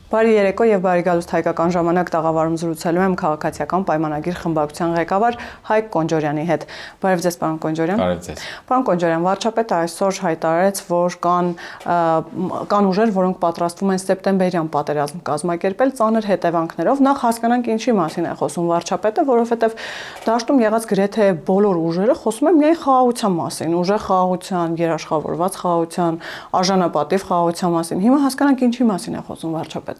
Բարի երեկո եւ բարի գալուստ հայկական ժամանակ տաղավարում զրուցելու եմ քաղաքացիական պայմանագիր խմբակցության ղեկավար Հայկ Կոնջորյանի հետ։ Բարև ձեզ, պարոն Կոնջորյան։ Բարև ձեզ։ Պարոն Կոնջորյան, վարչապետը այսօր հայտարարեց, որ կան ուժեր, որոնք պատրաստվում են սեպտեմբերյան պատերազմ կազմակերպել ծանր հետևանքներով։ Նախ հասկանանք ինչի մասին է խոսում վարչապետը, որովհետեւ դաշտում եղած գրեթե բոլոր ուժերը խոսում են միայն խաղաղության մասին, ուժեղ խաղաղության, երաշխավորված խաղաղության, արժանապատիվ խաղաղության մասին։ Հիմա հասկանանք ինչի մասին է խոսում վարչապետը։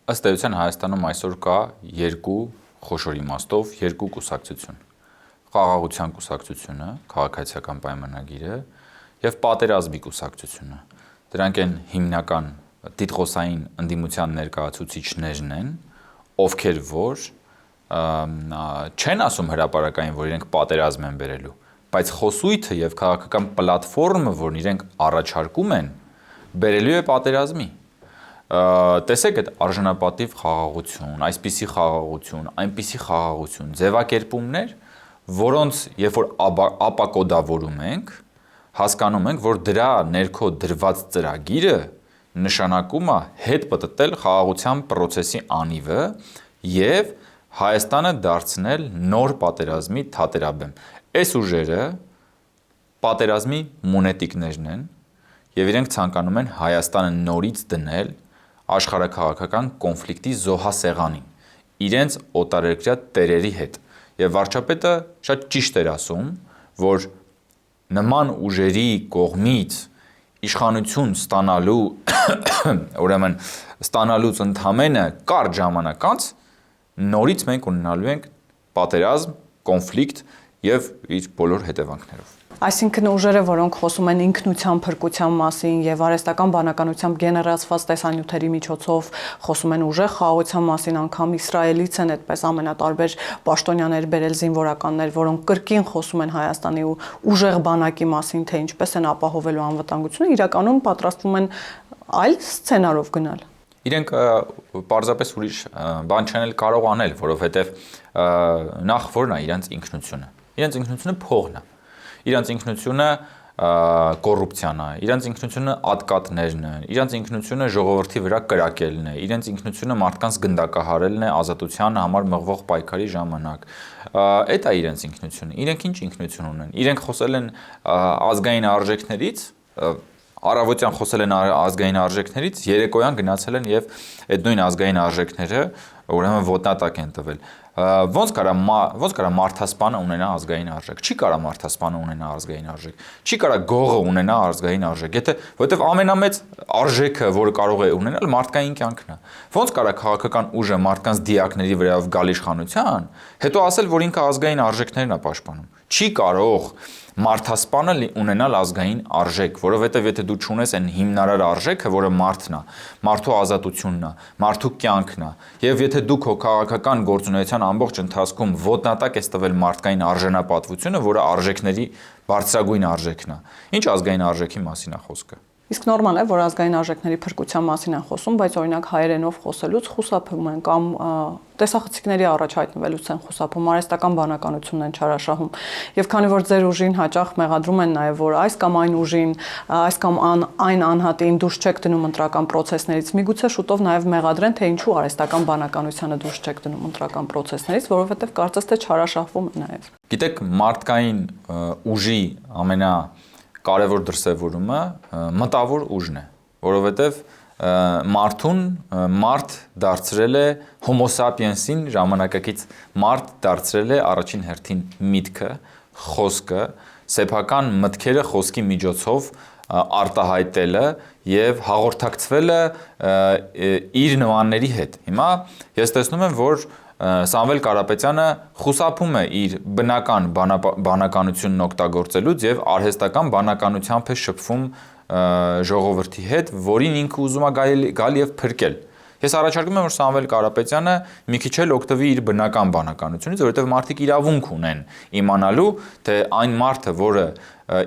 Ըստ էության Հայաստանում այսօր կա երկու խոշոր իմաստով երկու կուսակցություն։ Խաղաղության կուսակցությունը, քաղաքացիական պայմանագիրը եւ պատերազմի կուսակցությունը։ Դրանք են հիմնական տիտղոսային ընդդիմության ներկայացուցիչներն են, ովքեր որ չեն ասում հրապարակային, որ իրենք պատերազմ են բերելու, բայց խոսույթը եւ քաղաքական պլատֆորմը, որն իրենք առաջարկում են, բերելու է պատերազմի։ Տեսեք այդ արժանապատիվ խաղաղություն, այսպիսի խաղաղություն, այնպիսի խաղաղություն, ձևակերպումներ, որոնց երբ որ ապակոդավորում ենք, հասկանում ենք, որ դրա ներքո դրված ծրագիրը նշանակում է հետ պտտել խաղաղության process-ի անիվը եւ Հայաստանը դարձնել նոր պատերազմի թատերաբեմ։ Այս ուժերը պատերազմի մունետիկներն են եւ իրենք ցանկանում են Հայաստանը նորից դնել աշխարհաքաղաքական կոնֆլիկտի զոհասեղանին իրենց օտարերկրյա տերերի հետ եւ վարչապետը շատ ճիշտ էր ասում, որ նման ուժերի կողմից իշխանություն ստանալու ուրեմն ստանալուց ընդամենը կարճ ժամանակ անց նորից մենք ունենալու ենք պատերազմ, կոնֆլիկտ եւ իր բոլոր հետևանքներով։ Այսինքն ուժերը, որոնք խոսում են ինքնության փրկության մասին եւ արհեստական բանականությամբ գեներացված տեսանյութերի միջոցով խոսում են ուժեղ խաղաղության մասին, անգամ Իսրայելից են այդպես ամենատարբեր պաշտոնյաներ բերել զինվորականներ, որոնք կրկին խոսում են Հայաստանի ու ուժեղ բանակի մասին, թե ինչպես են ապահովելու անվտանգությունը, իրականում պատրաստվում են այլ սցենարով գնալ։ Իրենք պարզապես ուրիշ բան չեն կարող անել, որովհետեւ նախ որն է իրենց ինքնությունը։ Իրենց ինքնությունը փողն է։ Իրանց ինքնությունը կոռուպցիան է, իրանց ինքնությունը ատկատներն են, իրանց ինքնությունը ժողովրդի վրա կրակելն է, իրանց ինքնությունը մարդկանց գնդակահարելն է ազատության համար մղվող պայքարի ժամանակ։ Այդ է իրանց ինքնությունը։ Իրենք ինչ ինքնություն ունեն։ Իրենք խոսել են ազգային արժեքներից, առավոտյան խոսել են ազգային արժեքներից, երեկոյան գնացել են եւ այդ նույն ազգային արժեքները ուրեմն ոտնատակ են տվել։ Ոնց կարա մարդասպանը ունենա ազգային արժեք։ Չի կարա մարդասպանը ունենա ազգային արժեք։ Չի կարա գողը ունենա ազգային արժեք։ Որտեվ ամենամեծ արժեքը, որը կարող է ունենալ, մարդկային կյանքն է։ Ոնց կարա քաղաքական ուժը մարդկանց դիակների վրայով գալ իշխանության, հետո ասել, որ ինքը ազգային արժեքներն է պաշտպանում։ Չի կարող մարդասպանը ունենալ ազգային արժեք, որովհետև եթե դու չունես այն հիմնարար արժեքը, որը մարդն է, մարդու ազատությունն է, մարդու կյանքն է, եւ եթե դու քո քաղաքական գործունեության ամբողջ ընթացքում ոտնատակ ես տվել մարդկային արժանապատվությունը, որը արժեքների բարձրագույն արժեքն է։ Ինչ ազգային արժեքի մասին է խոսքը։ Իսկ նորմալ է, որ ազգային արժեքների փրկության մասին են խոսում, բայց օրինակ հայերենով խոսելուց խուսափում են կամ տեսախցիկների առաջ հայտնվելուց են խուսափում, արհեստական բանականությունն են չարաշահում։ Եվ քանի որ ձեր ուժին հաճախ մեղադրում են նաև, որ այս կամ այն ուժին, այս կամ այն անհատին դուրս չեք դնում ընտրական process-ներից, միգուցե շուտով նաև մեղադրեն, թե ինչու արհեստական բանականությանը դուրս չեք դնում ընտրական process-ներից, որովհետև կարծես թե չարաշահվում է նաև։ Գիտեք, մարդկային ուժի կարևոր դրսևորումը մտավոր ուժն է, որովհետև մարդուն մարդ դարձրել է Homo sapiens-ին ժամանակակից մարդ դարձրել է առաջին հերթին միտքը, խոսքը, սեփական մտքերը խոսքի միջոցով արտահայտելը եւ հաղորդակցվելը իր նմանների հետ։ Հիմա ես տեսնում եմ, որ Սամվել Կարապետյանը խուսափում է իր բնական բանականությունն օգտագործելուց եւ արհեստական բանականությամբ է շփվում ժողովրդի հետ, որին ինքը ուզում է գալ եւ փրկել։ Ես առաջարկում եմ, որ Սամվել Կարապետյանը մի քիչ էլ օգտվի իր բնական բանականությունից, որովհետեւ մարդիկ իրավունք ունեն իմանալու, թե այն մարդը, որը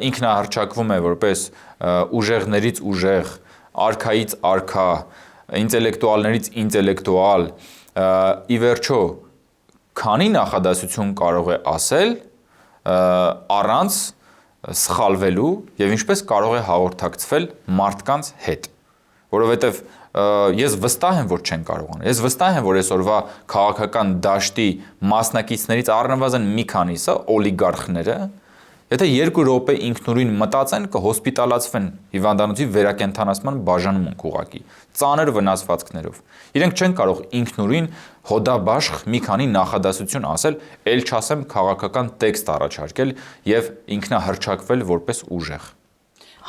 ինքնահռչակվում է որպես ուժեղներից ուժեղ, արքայից արքա, ինտելեկտուալներից ինտելեկտուալ, ի վերջո քանի նախադասություն կարող է ասել առանց սխալվելու եւ ինչպես կարող է հաղորդակցվել մարդկանց հետ, որովհետեւ ես վստահ եմ, որ չեն կարողանում։ Ես վստահ եմ, որ այսօրվա քաղաքական դաշտի մասնակիցներից առնվազն մի քանիսը օլիգարխները, եթե 2 րոպե ինքնուրույն մտածեն, կհոսպիտալացվեն հիվանդանոցի վերակենդանացման բաժանմունք ուղղակի, ծանր վնասվածքներով։ Իրենք չեն կարող ինքնուրույն հոդաբաշխ մի քանի նախադասություն ասել, ել չասեմ քաղաքական տեքստ առաջարկել եւ ինքնահռչակվել որպես ուժեղ։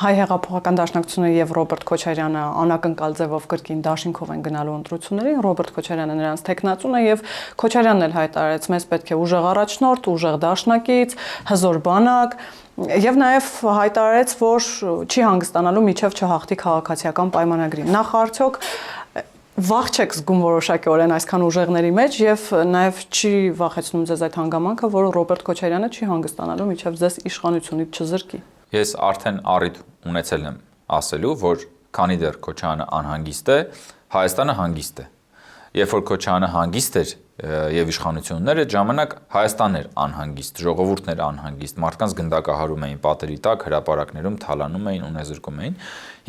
Հայ հեղափոխական դաշնակցությունը եւ Ռոբերտ Քոչարյանը անակնկալ ձևով կրկին դաշինքով են գնալու ընտրություններին, Ռոբերտ Քոչարյանը նրանց տեխնացուն է եւ Քոչարյանն էլ հայտարարեց, մեզ պետք է ուժեղ առաջնորդ, ուժեղ դաշնակից, հզոր բանակ եւ նաեւ հայտարարեց, որ չի հանգստանալու միջև չհաղթի քաղաքացիական պայմանագրին։ Նախ արդյոք վախ չեք զգում որոշակիորեն այսքան ուժեղների մեջ եւ նաեւ չի վախեցնում ձեզ այդ հանգամանքը, որ Ռոբերտ Քոչարյանը չի հանգստանալու միջև ձեզ իշխանությունից չզրկի։ Ես արդեն առիթ ունեցել եմ ասելու, որ քանի դեռ Քոչարյանը անհանգիստ է, Հայաստանը հանգիստ է։ Երբ որ Քոչարյանը հանգիստ էր եւ իշխանությունները, այդ ժամանակ Հայաստանն էր անհանգիստ, ժողովուրդն էր անհանգիստ, մարդկանց գնդակահարում էին պատերի տակ, հրապարակներում թալանում էին, ունեզրկում էին։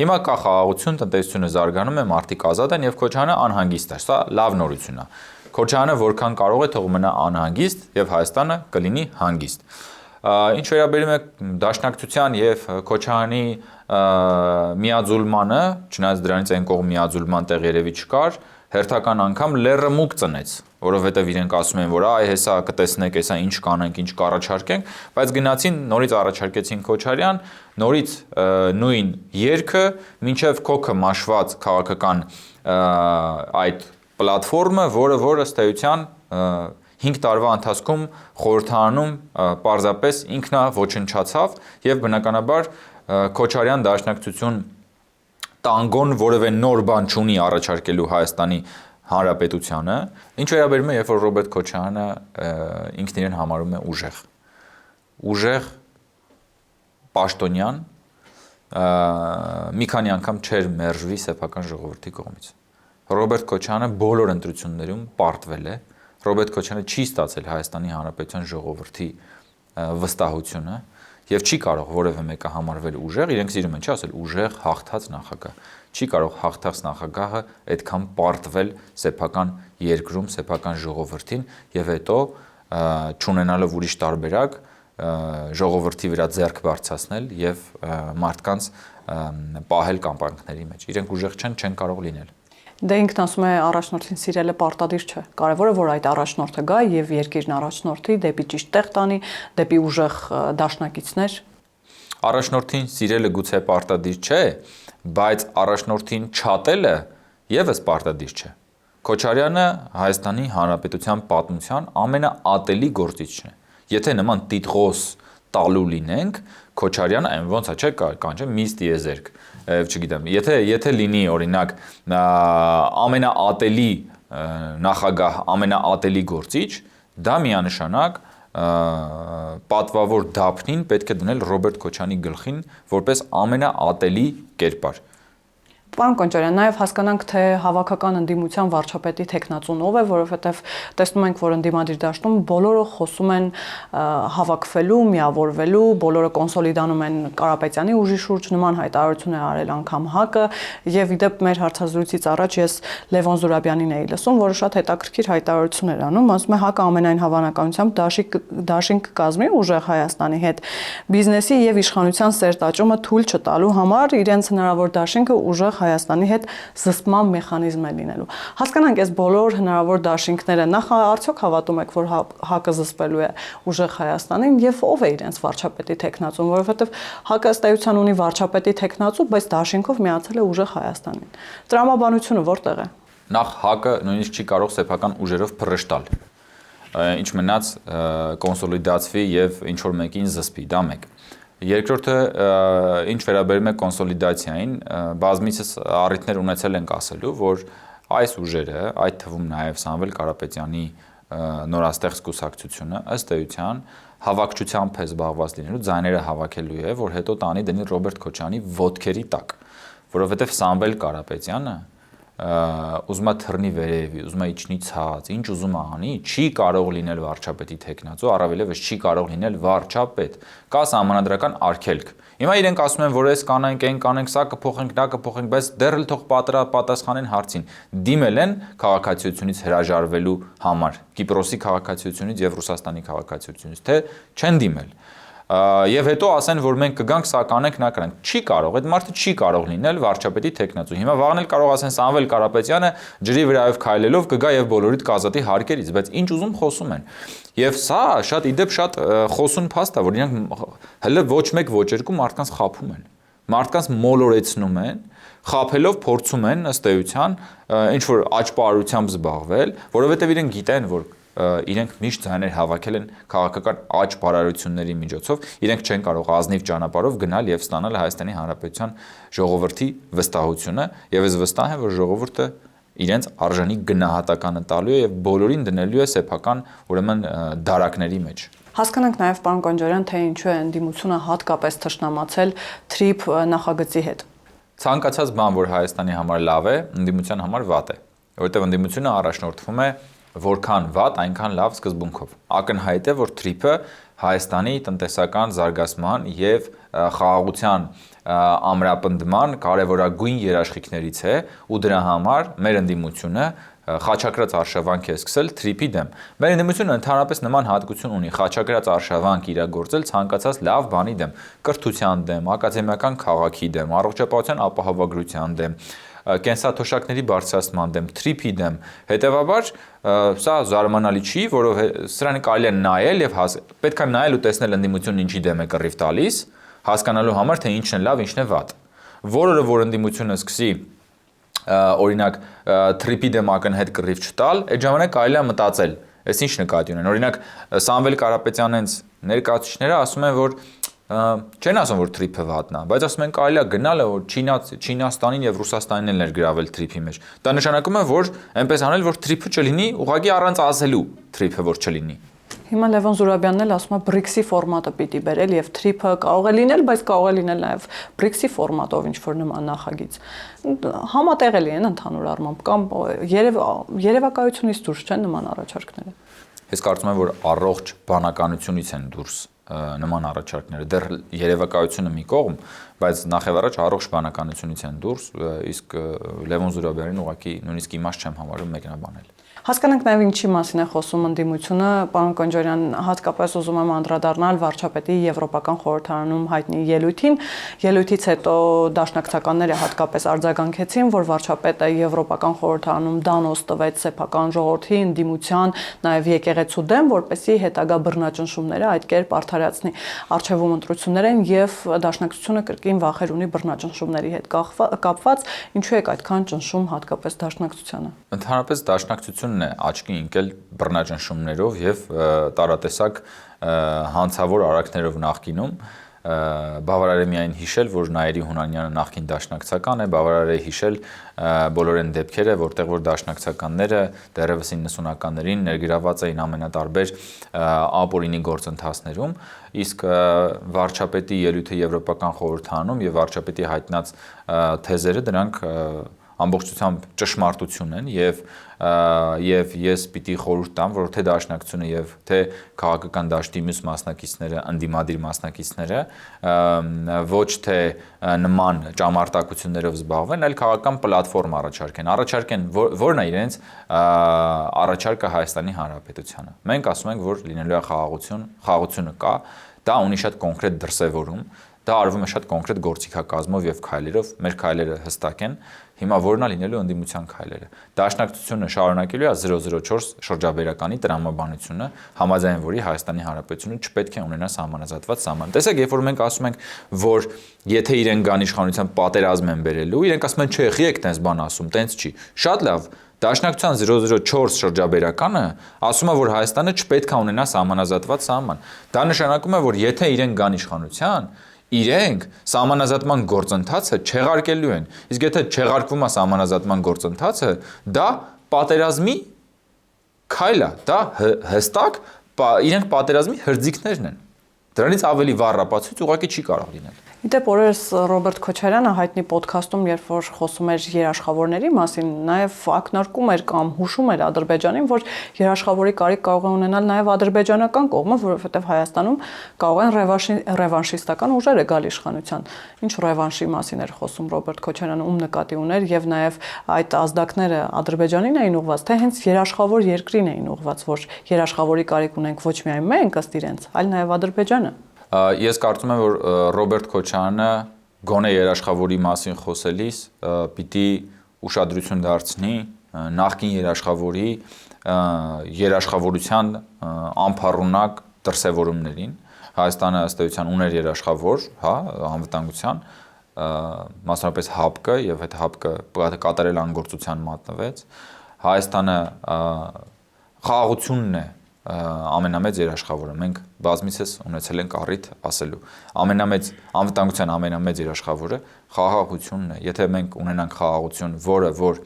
Հիմա կա խաղաղություն, տնտեսությունը զարգանում է, մարդիկ ազատ են եւ Քոչարյանը անհանգիստ է։ Սա լավ նորություն է։ Քոչարյանը որքան կարող է թող մնա անհանգիստ եւ Հայաստանը կլինի հանգիստ։ Ինչ վերաբերում է դաշնակցության եւ Քոչարյանի միաձուլմանը, չնայած դրանից այն կողմ միաձուլման տեղ երևի չկար, հերթական անգամ լերը մուկ ծնեց, որովհետեւ իրենք ասում են, որ այ հեսա կտեսնեք, հեսա ինչ կանենք, ինչ կառաջարկենք, բայց գնացին նորից առաջարկեցին Քոչարյան, նորից նույն երգը, մինչեւ քոքը մաշված քաղաքական այդ պլատֆորմը, որը ըստ էության 5 տարվա ընթացքում խորհրդարանում պարզապես ինքնա ոչնչացավ եւ բնականաբար Քոչարյան դաշնակցություն տանգոն որևէ նոր բան չունի առաջարկելու Հայաստանի Հանրապետությանը, ինչ վերաբերում է, երբ որ Ռոբերտ Քոչարյանը ինքն իրեն համարում է ուժեղ պաշտոնյան, մի քանի անգամ չեր մերժվի սեփական ժողովրդի կողմից։ Ռոբերտ Քոչարյանը բոլոր ընտրություններում պարտվել է, Ռոբերտ Քոչարյանը չի ստացել Հայաստանի Հանրապետության ժողովրդի վստահությունը եւ չի կարող որևէ մեկը համարվել ուժեղ, իրենք սիրում են, չի ասել ուժեղ հաղթած նախագահ։ Չի կարող հաղթած նախագահը այդքան պարտվել սեփական երկրում, սեփական ժողովրդին եւ հետո չունենալով ուրիշ տարբերակ ժողովրդի վրա ձեռք բարձրացնել եւ մարդկանց պահել կամպանիաների մեջ։ Իրենք ուժեղ չեն կարող լինել։ Դե ինքն ասում է առաջնորդին սիրելը պարտադիր չէ։ Կարևորը որ այդ առաջնորդը գա եւ երկիրն առաջնորդի դեպի ճիշտ տեղ տանի, դեպի ուժեղ դաշնակիցներ։ Առաջնորդին սիրելը գուցե պարտադիր չէ, բայց առաջնորդին չատելը եւս պարտադիր չէ։ Քոչարյանը Հայաստանի Հանրապետության պատմության ամենաատելի գործիչն է։ Եթե նման տիտղոս տալու լինենք, Քոչարյանը այն ոնց է, չէ, կանչե միս տիեզերք, չգիտեմ, եթե լինի օրինակ ամենաատելի նախագահ, ամենաատելի գործիչ, դա միանշանակ պատվավոր դափնին պետք է դնել Ռոբերտ Քոչարյանի գլխին որպես ամենաատելի կերպար։ Պարոն Կոնչարյան, նաև հասկանանք, թե հավաքական ընդդիմության վարչապետի տեխնացուն ով է, որովհետև տեսնում ենք, որ ընդդիմադիր դաշտում բոլորը խոսում են հավաքվելու, միավորվելու, բոլորը կոնսոլիդանում են Կարապետյանի ուժի շուրջ, նման հայտարարություն է արել անգամ ՀԱԿ-ը, եւ իդեպ մեր հարցազրույցից առաջ ես Լևոն Զուրաբյանին էի լսում, որը շատ հետաքրքիր հայտարարություն էր անում, ասում է ՀԱԿ-ը ամենայն հավանականությամբ դաշինք կկազմի ուժեղ Հայաստանի հետ բիզնեսի եւ իշխանության սերտաճումը թույլ չտալու համար իրենց հնարավոր դաշինքը ուժեղ Հայաստանի հետ զսպման մեխանիզմ է լինելու։ Հասկանանք, այս բոլոր հնարավոր դաշինքները նախ արդյոք հավատում եք, որ ՀԱԿ-ը զսպելու է ուժեղ Հայաստանին եւ ով է իրենց վարչապետի տեխնացուն, որովհետեւ ՀԱԿ-ը ըստ էության ունի վարչապետի տեխնացու, բայց դաշինքով միացել է ուժեղ Հայաստանին։ Տրամաբանությունը որտեղ է։ Նախ ՀԱԿ-ը նույնիսկ չի կարող սեփական ուժերով փռշտալ։ Ինչ մնաց կոնսոլիդացվի եւ ինչ որ մեկին զսպի, դա մեկ։ Երկրորդը, ինչ վերաբերում է կոնսոլիդացիային, բազմիցս առիթներ ունեցել ենք ասելու, որ այս ուժերը, այդ թվում նաև Սամվել Կարապետյանի նորաստեղծ կուսակցությունը, ըստ էության հավաքչությամբ է զբաղված լինելու, ձայները հավաքելու է, որ հետո տանի դնի Ռոբերտ Քոչարյանի ոտքերի տակ, որովհետև Սամվել Կարապետյանը ուզում է թռնի վերևի, ուզում է իջնի ցած, ինչ ուզում է անի, չի կարող լինել վարչապետի թեկնածու, առավելևս չի կարող լինել վարչապետ։ Կա սահմանադրական արգելք։ Հիմա իրենք ասում են, որ այս կանենք, այն կանենք, սա կփոխենք, դա կփոխենք, բայց դեռ էլ թող պատասխանեն հարցին։ Դիմել են քաղաքացիությունից հրաժարվելու համար, Կիպրոսի քաղաքացիությունից եւ Ռուսաստանի քաղաքացիությունից, թե չեն դիմել։ Եվ հետո ասեն, որ մենք կգանք, սա կանենք, նա կանենք։ Չի կարող, այդ մարդը չի կարող լինել վարչապետի թեկնածու։ Հիմա վաղն էլ կարող ասեն Սամվել Կարապետյանը ջրի վրայով քայլելով կգա եւ բոլորիդ կազատի հարկերից, բայց ինչ ուզում խոսում են։ Եվ սա շատ իդեպ շատ խոսուն փաստ է, որ իրանք հələ ոչ մեկ ոչ երկու մարդկանց խափում են։ Մարդկանց մոլորեցնում են, խափելով փորձում են ըստ էության ինչ որ աճպարությամբ զբաղվել, որովհետեւ իրենք գիտեն, որ իրենք միշտ ձայներ հավաքել են քաղաքական աճ բարարությունների միջոցով, իրենք չեն կարող ազնիվ ճանապարհով գնալ եւ ստանալ Հայաստանի Հանրապետության ժողովրդի վստահությունը, եւ ես վստահ եմ, որ ժողովուրդը իրենց արժանի գնահատականը տալու է եւ բոլորին դնելու է սեփական ուրեմն դարակների մեջ։ Հասկանանք նաև պարոն Կոնջարյան, թե ինչու է ընդդիմությունը հատկապես թշնամացել TRIP նախագծի հետ։ Ցանկացած բան, որ Հայաստանի համար լավ է, ընդդիմության համար վատ է, որովհետեւ ընդդիմությունը առաջնորդվում է որքան վատ, այնքան լավ սկզբունքով։ Ակնհայտ է, որ TRIP-ը Հայաստանի տնտեսական զարգացման եւ խաղաղության ամրապնդման կարևորագույն երաշխիքներից է, ու դրա համար մեր ընդդիմությունը խաչակրած արշավանք է սկսել TRIP-ի դեմ։ Մեր ընդդիմությունը ընդհանրապես նման հատկություն ունի՝ խաչակրած արշավանք իրագործել ցանկացած լավ բանի դեմ, կրթության դեմ, ակադեմիական քաղաքի դեմ, առողջապահության ապահովագրության դեմ, կենսաթոշակների բարձրացման դեմ, TRIP-ի դեմ։ Հետևաբար սա զարմանալի չի, որովհետեւ սրան կարելի է նայել եւ պետք է նայել ու տեսնել ընդդիմությունն ինչի դեմ է կռիվ տալիս, հասկանալու համար թե ինչն է լավ, ինչն է վատ։ Որը որ ընդդիմությունը սկսի օրինակ TRIP-ի դեմ ակնհայտ կռիվ չտալ, այդ ժամանակ կարելի է մտածել, այս ինչ նկատի ունեն։ Օրինակ Սամվել Կարապետյանենց ներկայացուցիչները ասում են, որ չեն ասում, որ TRIP-ը վատն է, բայց ասում են կարելի է գնալը, որ Չինաստանին եւ Ռուսաստանին էլ ներգրավել TRIP-ի մեջ։ Դա նշանակում է, որ այնպես անել, որ TRIP-ը չլինի, ուղղակի առանց ասելու TRIP-ը որ չլինի։ Հիմա Լևոն Զուրաբյանն էլ ասում է BRICS-ի ֆորմատը պիտի բերել եւ TRIP-ը կարող է լինել, բայց կարող է լինել նաեւ BRICS-ի ֆորմատով ինչ որ նման նախագիծ։ Համատեղելի են ընդհանուր առմամբ կամ երևակայությունից դուրս չեն նման առաջարկները։ Ես կարծում եմ, որ առողջ բանականությունից են դուրս նման առաջարկները։ Դեռ երևակայությունը մի կողմ, բայց նախևառաջ առողջ բանականությունից են դուրս, իսկ Լևոն Զուրաբյանին ուղղակի նույնիսկ իմաստ չեմ համարում մեկնաբանել։ Հասկանանք նաև ինչի մասին է խոսում ընդդիմությունը, պարոն Կոնջարյան, հատկապես ուզում եմ անդրադառնալ վարչապետի Եվրոպական խորհրդարանում հայտնի ելույթին։ Ելույթից հետո դաշնակցականները հատկապես արձագանքեցին, որ վարչապետը Եվրոպական խորհրդարանում դանոց տվեց սեփական ժողովրդի ընդդիմության, նաև եկեղեցու դեմ, որպեսզի հետագա բռնաճնշումները այդ կերպ արդարացնի։ Արչևում ընտրություններ են եւ դաշնակցությունը կրկին վախեր ունի բռնաճնշումների հետ կապված, ինչու է այդքան ճնշում հատկապես դաշնակցությանը։ Ընդհանրապես դաշնակցությունն է աչքի ընկել բռնաճնշումներով եւ տարատեսակ հանցավոր արարքներով նախկինում։ Բավարար է միայն հիշել, որ Նաիրի Հունանյանը նախկին դաշնակցական է, բավարար է հիշել բոլոր այն դեպքերը, որտեղ որ դաշնակցականները դեռևս 90-ականներին ներգրաված էին ամենատարբեր ապօրինի գործընթացներում, իսկ վարչապետի ելույթը Եվրոպական խորհրդարանում եւ վարչապետի հայտնած թեզերը դրանք ամբողջությամբ ճշմարտություն են եւ ես պիտի խորհուրդ տամ, որ թե դաշնակցությունը եւ թե քաղաքական դաշտի մյուս մասնակիցները, ընդդիմադիր մասնակիցները ոչ թե նման ճամարտակություններով զբաղվեն, այլ քաղաքական պլատֆորմ առաջարկեն, որն է իրենց առաջարկը Հայաստանի Հանրապետությանը։ Մենք ասում ենք, որ լինելու է խաղաղությունը կա, դա ունի շատ կոնկրետ դրսևորում, դա արվում է շատ կոնկրետ գործիքակազմով եւ քայլերով, մեր քայլերը հստակ են, հիմա որն է լինելու ընդդիմության քայլերը։ Դաշնակցությունը շարունակելու է 004 շրջաբերականի տրամաբանությունը, համաձայն որի Հայաստանի Հանրապետությունը չպետք է ունենա սահմանազատված սահման։ Տեսեք, երբ որ մենք ասում ենք, որ եթե իրենք կան իշխանության պատերազմ են բերելու, իրենք ասում են, չէ, եք տես բան ասում, տենց չի։ Շատ լավ։ Դաշնակցության 004 շրջաբերականը ասում է, որ Հայաստանը չպետք է ունենա սահմանազատված սահման։ Դա նշանակում է, որ եթե իրենք կան իշխանության, իրենք սահմանազատման գործընթացը չեղարկելու են։ Իսկ եթե չեղարկվում է սահմանազատման գործընթացը, դա պատերազմի քայլ է, դա հստակ իրենք պատերազմի հրձիգներն են։ Դրանից ավելի վառ ապացույց ուղղակի չի կարող լինել։ Իդեպ օրերս Ռոբերտ Քոչարյանը հայտնի ոդքասթում, երբ որ խոսում էր երաշխավորների մասին, նաև ակնարկում էր կամ հուշում էր Ադրբեջանին, որ երաշխավորի կարիք կարող է ունենալ նաև ադրբեջանական կողմը, որովհետև Հայաստանում կարող են ռևանշիստական ուժերը գալ իշխանության։ Ինչ ռևանշի մասին էր խոսում Ռոբերտ Քոչարյանը, ում նկատի ուներ, եւ նաև այդ ազդակները Ադրբեջանին էին ուղղված, թե հենց երաշխավոր երկրին էին ուղղված, որ երաշխավորի կարիք ունենք ոչ միայն մենք ըստ իրենց, այլ նաև Ադրբեջանը։ Ես կարծում եմ, որ Ռոբերտ Քոչարյանը գոնե երաշխավորի մասին խոսելիս պիտի ուշադրություն դարձնի նախկին երաշխավորի երաշխավորության անփառունակ դրսևորումներին։ Հայաստանը ըստ էության ուներ երաշխավոր, հա, անվտանգության, մասնավորապես ՀԱՊԿ եւ այդ ՀԱՊԿ կատարել անգործության մատնվեց։ Հայաստանը խաղաղությունն է ամենամեծ երաշխավորը, մենք բազմիցս ունեցել ենք առիթ ասելու, անվտանգության ամենամեծ երաշխավորը խաղաղությունն է, եթե մենք ունենանք խաղաղություն, որը որ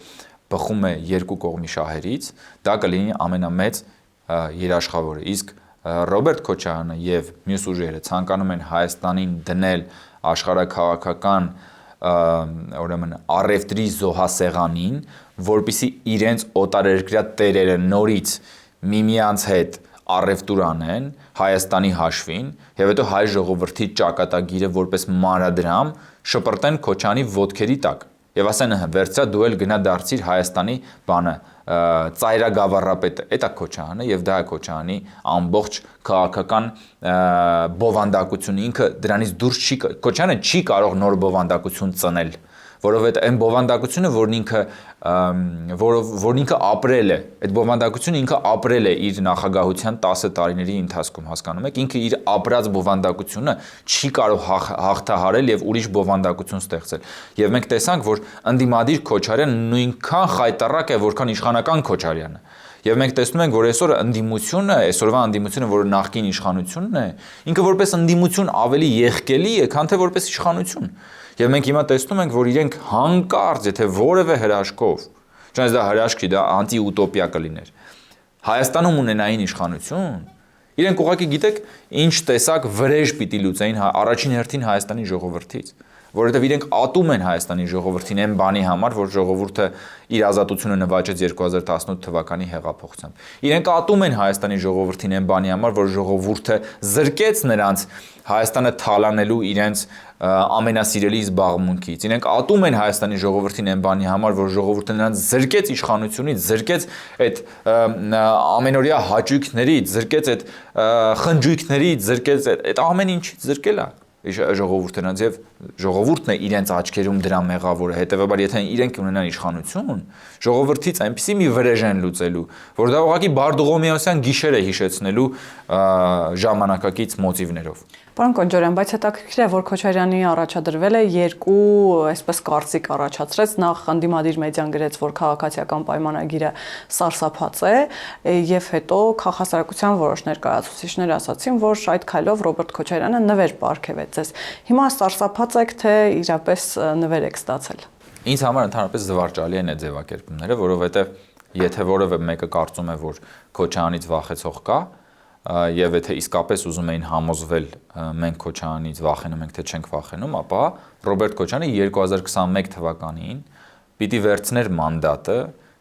բխում է երկու կողմի շահերից, դա կլինի ամենամեծ երաշխավորը, իսկ Ռոբերտ Քոչարյանը եւ մյուս ուժերը ցանկանում են Հայաստանին դնել աշխարհաքաղաքական ուրեմն առևտրի զոհասեղանին, որպիսի իրենց օտարերկրյա տերերը նորից միմյանց հետ առևտուր անեն Հայաստանի հաշվին եւ հետո հայ ժողովրդի ճակատագիրը որպես մանրադրամ շպրտեն Քոչարյանի ոտքերի տակ եւ ասեն վերցրա դու էլ գնա դարձիր Հայաստանի բանը ծայրագավառապետը էտա Քոչարյանը եւ դա է Քոչարյանի ամբողջ քաղաքական բովանդակությունը ինքը դրանից դուրս չի Քոչարյանը չի կարող նոր բովանդակություն ծնել որովհետեւ այն բովանդակությունը որն ինքը ապրել է այդ բովանդակությունը ինքը ապրել է իր նախագահության 10 տարիների ընթացքում հասկանում եք ինքը իր ապրած բովանդակությունը չի կարող հաղթահարել եւ ուրիշ բովանդակություն ստեղծել եւ մենք տեսանք որ ընդդիմադիր Քոչարյանը նույնքան խայտառակ է որքան իշխանական Քոչարյանը եւ մենք տեսնում ենք որ այսօր այսօրվա ընդդիմությունը որը նախկին իշխանությունն է ինքը որպես ընդդիմություն ավելի եղկելի է քան թե որպես իշխանություն Եվ մենք հիմա տեսնում ենք, որ իրենք հանկարծ, եթե որևէ հրաշքով, չնայած դա հրաշք չի, դա անտի-ուտոպիա կլիներ, Հայաստանում ունենային իշխանություն, իրենք ուղղակի գիտեք, ինչ տեսակ վրեժ պիտի լուծեին առաջին հերթին Հայաստանի ժողովրդից, որովհետև իրենք ատում են Հայաստանի ժողովրդին այն բանի համար, որ ժողովուրդը իր ազատությունը նվաճեց 2018 թվականի հեղափոխությամբ։ Իրենք ատում են Հայաստանի ժողովրդին այն բանի համար, որ ժողովուրդը զրկեց նրանց Հայաստանը թալանելու իրենց ամենասիրելի զբաղմունքից։ Իրենք ատում են Հայաստանի ժողովրդին այն բանի համար, որ ժողովուրդը նրանց զրկեց իշխանությունից, զրկեց այդ ամենօրյա հաճույքներից, զրկեց այդ խնջույքներից, զրկեց այդ ամեն ինչից զրկել է ժողովուրդը նրանց եւ ժողովուրդն է իրենց աչքերում դրա մեղավորը հետեւաբար եթե իրենք ունենան իշխանություն ժողովրդից այնպեսի մի վրեժ են լուծելու որ դա ուղղակի Բարդուղոմեոսյան գիշեր է հիշեցնելու ժամանակակից մոտիվներով Պարոն Կոնջորյան, բայց հետաքրքիր է, որ Քոչարյանի առաջադրվել է երկու, այսպես կարծիք առաջացրեց, նախ ընդդիմադիր մեդիան գրեց, որ քաղաքացիական պայմանագիրը սարսափած է, եւ հետո քաղաքասարակության որոշ ներկայացուցիչներ ասացին, որ այդ քայլով Ռոբերտ Քոչարյանը նվեր պարգևեց ձեզ։ Հիմա սարսափած եք, թե իրապես նվեր եք ստացել։ Ինձ համար ընդհանրապես զվարճալի են այդ ձևակերպումները, որովհետեւ եթե որևէ մեկը կարծում է, որ Քոչարյանից վախեցող կա, Եվ եթե իսկապես ուզում էին համոզվել մենք Քոչարյանից վախենում ենք թե չենք վախենում, ապա Ռոբերտ Քոչարյանը 2021 թվականին պիտի վերցներ մանդատը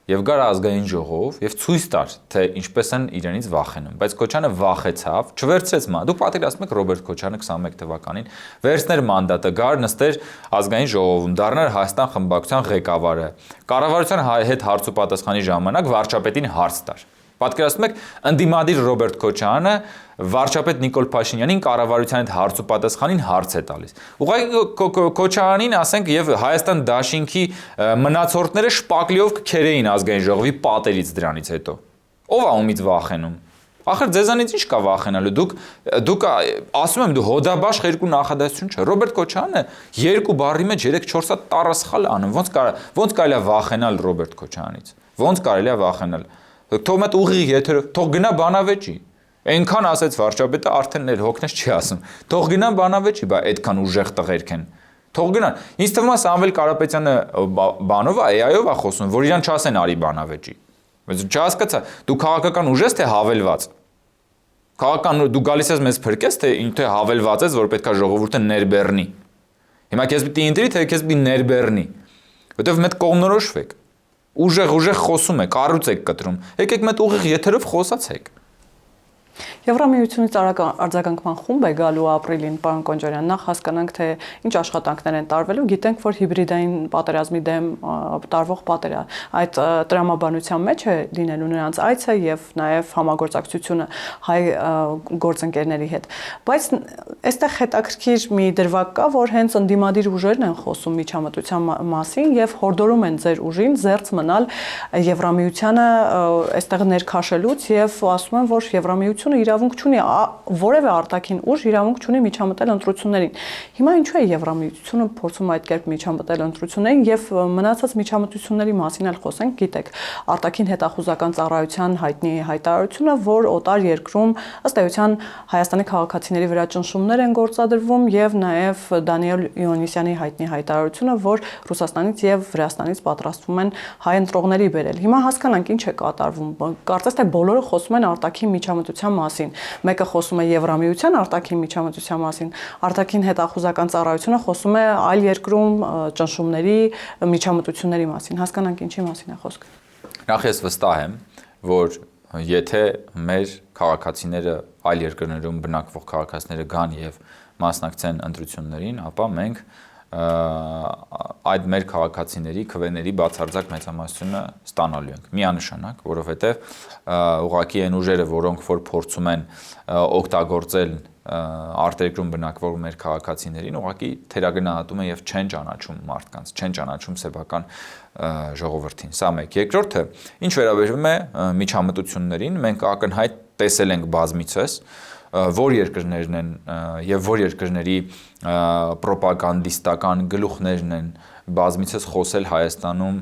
եւ գար ազգային ժողով եւ ցույց տար թե ինչպես են իրենից վախենում, բայց Քոչարյանը վախեցավ, չվերցրեց մանդատը։ Դուք պատկերացնում եք Ռոբերտ Քոչարյանը 21 թվականին վերցներ մանդատը, գար նստեր ազգային ժողովում, դառnar Հայաստան խմբակցության ղեկավարը։ Կառավարության հետ հարց ու պատասխանի ժամանակ վարչապետին հարց տար։ Պատկերացնում եք ընդդիմադիր Ռոբերտ Քոչարյանը վարչապետ Նիկոլ Փաշինյանին կառավարության հետ հարց ու պատասխանին հարց է տալիս։ Ուղղակի Քոչարյանին, ասենք, եւ Հայաստան Դաշինքի մնացորդները շպակլիով կքերեին ազգային ժողովի պատերից դրանից հետո։ Ո՞վ է ումից վախենում։ Ախր ձեզանից ինչ կա վախենալու։ Դուք ասում եմ դու հոդաբաշխ երկու նախադասություն չէ։ Ռոբերտ Քոչարյանը երկու բառի մեջ 3-4 հատ տառասխալ անում։ Ոնց կարելի է վախենալ Ռոբերտ Քոչարյանից։ Ոնց կարելի է վախենալ։ Թող մտ ուղիղ եթերով, թող գնա բանավեճի։ Այնքան ասեց վարչապետը, արդեն էլ հոգնես չի ասում։ Թող գնա բանավեճի, բա այդքան ուժեղ տղերք են։ Թող գնան։ Ինձ թվում է Սամվել Կարապետյանը բանով է, AI-ով է խոսում, որ իրան չասեն արի բանավեճի։ Բայց չհասկացա, դու քաղաքական ուժ ես թե հավելված։ Քաղաքական դու գալիս ես մեզ փրկես, թե հավելված ես, որ պետքա ժողովուրդը ներբեռնի։ Հիմա քեզ պիտի ընտրի, թե քեզ պիտի ներբեռնի։ Որտեվ մեծ կողմնորոշվեք։ Ուժեղ խոսում եք, առուց եք կտրում։ Եկեք մեծ ուղիղ եթերով խոսացեք։ Եվրամիությունից արձագանքման խումբ է գալու ապրիլին, պարոն Կոնջարյան, նախ հասկանանք, թե ինչ աշխատանքներ են տարվելու, գիտենք, որ հիբրիդային պատերազմի դեմ տարվող այդ տրամաբանության մեջ է լինելու նրանց այցը եւ նաեւ համագործակցությունը հայ գործընկերների հետ։ Բայց այստեղ հետաքրքիր մի դրվագ կա, որ հենց ընդդիմադիր ուժերն են խոսում միջամտության մասին եւ հորդորում են ձեր ուժին զերծ մնալ Եվրամիությանը այստեղ ներքաշելուց եւ ասում են, որ Եվրամիությունը իրավունք չունի, որևէ արտաքին ուժ իրավունք չունի միջամտել ընտրություններին։ Հիմա ինչու է Եվրամիությունը փորձում այդ կերպ միջամտել ընտրություններին եւ մնացած միջամտությունների մասին էլ խոսենք, գիտեք, արտաքին հետախուզական ծառայության հայտնի հայտարարությունը, որ օտար երկրում ըստ էության Հայաստանի քաղաքացիների վրա ճնշումներ են գործադրվում եւ նաեւ Դանիել Իոնիսյանի հայտնի հայտարարությունը, որ Ռուսաստանից եւ Վրաստանից պատրաստվում են հայ ընտրողների բերել։ Հիմա հասկանանք ինչ է կատարվում։ Կարծես թե բոլորը խոսում են արտաքին միջամտության մասին։ Մեկը խոսում է Եվրամիության արտաքին միջամտության մասին, արտաքին հետախուզական ծառայությունը խոսում է այլ երկրում ճնշումների, միջամտությունների մասին։ Հասկանանք ինչի մասին է խոսքը։ Նախ ես վստահ եմ, որ եթե մեր քաղաքացիները այլ երկրներում բնակվող քաղաքացիները գան եւ մասնակցեն ընտրություններին, ապա մենք այդ մեր քաղաքացիների քվեների բացարձակ մեծամասնությունը ստանալու ենք միանշանակ, որովհետև ուղղակի այն ուժերը, որոնք որ փորձում են օգտագործել արտերկրում բնակվող մեր քաղաքացիներին, ուղղակի թերագնահատում են եւ չեն ճանաչում մարդկանց, չեն ճանաչում սեփական ժողովրդին։ Սա մեկ։ Երկրորդը, ինչ վերաբերում է միջամտություններին, մենք ակնհայտ տեսել ենք բազմիցս, որ երկրներն են եւ որ երկրների պրոպագանդիստական գլուխներն են բազմիցս խոսել Հայաստանում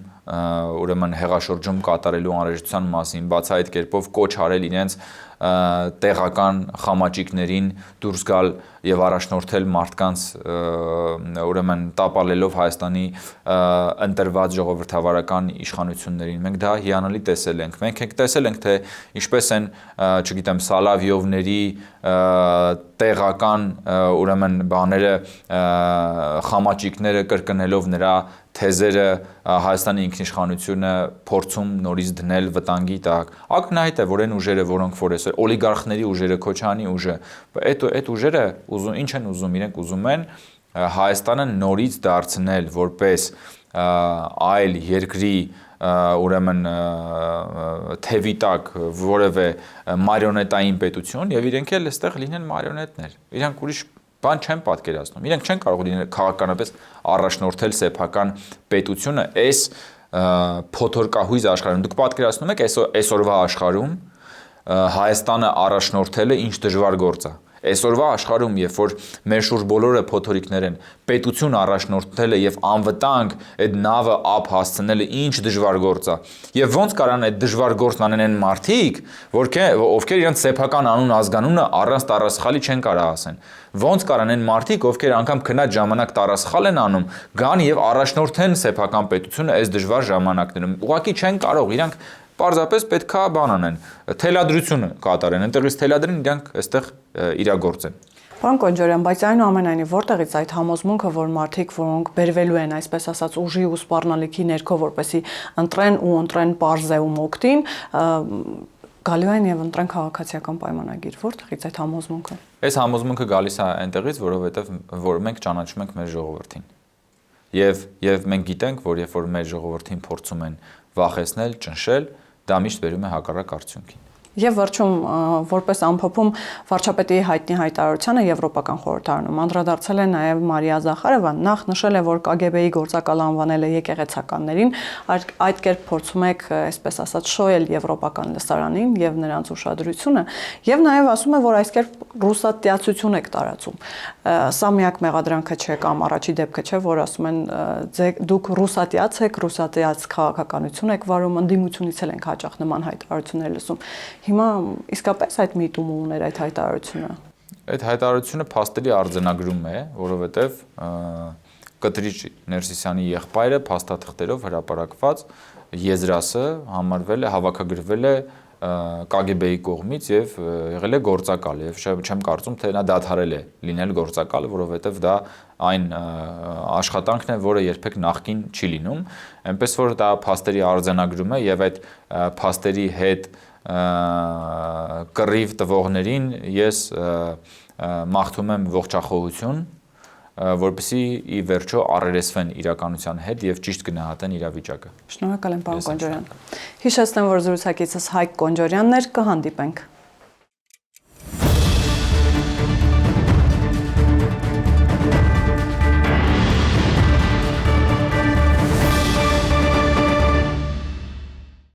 ուրեմն հեղաշրջում կատարելու անհրաժեշտության մասին, բաց այդ կերպով կոչ արել իրենց տեղական խամաճիկներին դուրս գալ եւ առաջնորդել մարդկանց ուրեմն տապալելով Հայաստանի ընտրված ժողովրդավարական իշխանություններին։ Մենք դա հիանալի տեսել ենք։ Մենք տեսել ենք, թե ինչպես են, չգիտեմ, Սալավիովների տեղական ուրեմն բաները խամաճիկները կրկնելով նրա թեզերը Հայաստանի ինքնիշխանությունը փորձում նորից դնել վտանգի տակ։ Ակնհայտ է, որ այն ուժերը, որոնք որ այսօր օլիգարխների ուժերը, Քոչարյանի ուժը, այդ ուժերը ուզում ինչ են ուզում, իրենք ուզում են Հայաստանը նորից դարձնել որպես այլ երկրի ուրեմն թևի տակ որևէ մարիոնետային պետություն եւ իրենք էլ այստեղ լինեն մարիոնետներ։ Իրանք ուրիշ բան չեն պատկերացնում։ Իրենք չեն կարող լինել քաղաքականապես առաջնորդել սեփական պետությունը այս փոթորկահույզ աշխարհում։ Դուք պատկերացնում եք այսօրվա աշխարհում Հայաստանը առաջնորդելը ինչ դժվար գործ է։ Այսօրվա աշխարհում, երբ որ մեր շուրջ բոլորը փոթորիկներ են, պետություն առաջնորդելը եւ անվտանգ այդ նավը ափ հասցնելը ինչ դժվար գործ է։ Եվ ոնց կարան այդ դժվար գործն անեն այն մարդիկ, ովքեր իրենց սեփական անուն ազգանունը առանց տառասխալի չեն կարող ասեն։ Ոնց կարան այն մարդիկ, ովքեր անգամ քնած ժամանակ տառասխալ են անում, գան եւ առաջնորդեն սեփական պետությունը այս դժվար ժամանակներում։ Ուղղակի չեն կարող, իրանք պարզապես պետքա բան անեն, թելադրությունը կատարեն, այնտեղից թելադրեն, իրանք այստեղ իրագործեն։ Պարոն Կոնջարյան, բայց այնուամենայնիվ որտեղից այդ համոզմունքը, որ մարդիկ, որոնք բերվելու են, այսպես ասած, ուժի ու սպառնալիքի ներքո, որպեսի ընտրեն պարզ ու մոկտին, գալու են եւ ընտրեն քաղաքացիական պայմանագիր, որտեղից այդ համոզմունքը։ Այս համոզմունքը գալիս է այնտեղից, որովհետեւ որ մենք ճանաչում ենք մեր ժողովրդին։ Եվ մենք գիտենք, որ երբ որ մեր ժողովրդին փորձում են վախեցնել, ճնշել, դա միշտ վերում է հակառակ արդյունքին։ Եվ վերջում որպես ամփոփում վարչապետի հայտնի հայտարարությանը Եվրոպական խորհրդարանում անդրադարձել է նաև Մարիա Զախարովան, նախ նշել է, որ KGB-ի գործակալ անվանել է եկեղեցականներին, այդ կերպ փորձում եք, այսպես ասած, շոյել Եվրոպական լսարանին եւ նրանց ուշադրությունը, եւ նաև ասում է, որ այս կերպ ռուսատիացություն եք տարածում։ Սա միակ մեղադրանքը չէ կամ առաջի դեպքը չէ, որ ասում են դուք ռուսատիաց եք, ռուսատիաց քաղաքականություն եք վարում, ընդդիմությունից էլ ենք հաճախ նման հայտարարություններ լսում։ Հիմա իսկապես այդ միտումը ուներ այդ հայտարարությունը։ Այդ հայտարարությունը փաստելի արձանագրում է, որովհետև Կտրիչ Ներսիսյանի եղբայրը փաստաթղթերով հրապարակված եզրասը համարվել է, հավաքագրվել է KGB-ի կողմից եւ եղել է գործակալ եւ չեմ կարծում թե նա դադարել է լինել գործակալ, որովհետեւ դա այն աշխատանքն է, որը երբեք նախքին չի լինում, այնպես որ դա փաստերի արձանագրում է եւ այդ փաստերի հետ կռիվ տվողներին ես մաղթում եմ ողջախոհություն, որպեսզի ի վերջո առերեսվեն իրականության հետ եւ ճիշտ գնահատեն իրավիճակը։ Շնորհակալ եմ, պարոն Կոնջորյան։ Հիշեցնեմ, որ զրուցակիցս Հայկ Կոնջորյանն էր, կհանդիպենք։